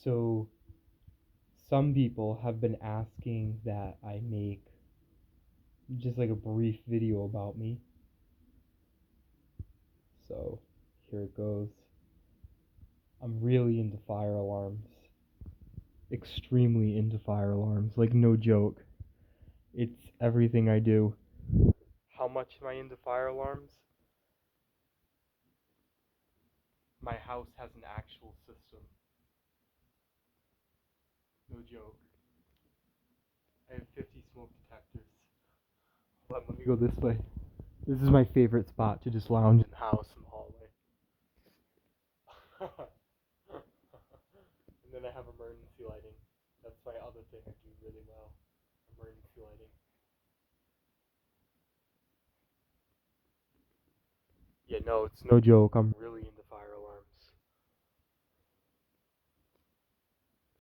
So, some people have been asking that I make just like a brief video about me. So, here it goes. I'm really into fire alarms. Extremely into fire alarms. Like, no joke. It's everything I do. How much am I into fire alarms? My house has an actual system. No joke. I have 50 smoke detectors. Hold on, let me go this way. This is my favorite spot to just lounge in the house in the hallway. And then I have emergency lighting. That's my other thing I do really well. Emergency lighting. Yeah, no, it's no joke. I'm really into